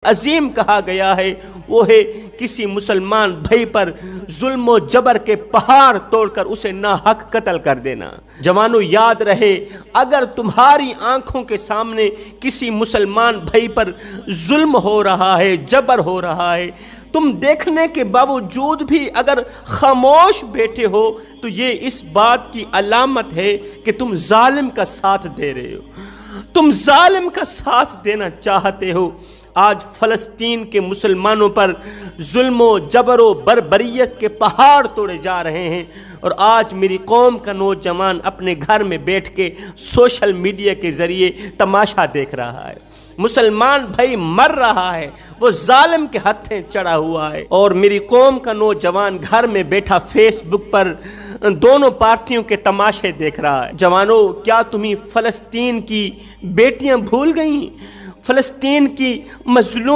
عظیم کہا گیا ہے وہ ہے کسی مسلمان بھائی پر ظلم و جبر کے پہاڑ توڑ کر اسے ناحق قتل کر دینا۔ جوانوں یاد رہے، اگر تمہاری آنکھوں کے سامنے کسی مسلمان بھائی پر ظلم ہو رہا ہے، جبر ہو رہا ہے، تم دیکھنے کے باوجود بھی اگر خاموش بیٹھے ہو تو یہ اس بات کی علامت ہے کہ تم ظالم کا ساتھ دے رہے ہو، تم ظالم کا ساتھ دینا چاہتے ہو۔ آج فلسطین کے مسلمانوں پر ظلم و جبر و بربریت کے پہاڑ توڑے جا رہے ہیں، اور آج میری قوم کا نوجوان اپنے گھر میں بیٹھ کے سوشل میڈیا کے ذریعے تماشا دیکھ رہا ہے۔ مسلمان بھائی مر رہا ہے، وہ ظالم کے ہتھیں چڑھا ہوا ہے، اور میری قوم کا نوجوان گھر میں بیٹھا فیس بک پر دونوں پارٹیوں کے تماشے دیکھ رہا ہے۔ جوانوں، کیا تمہیں فلسطین کی بیٹیاں بھول گئیں؟ فلسطین کی مظلوم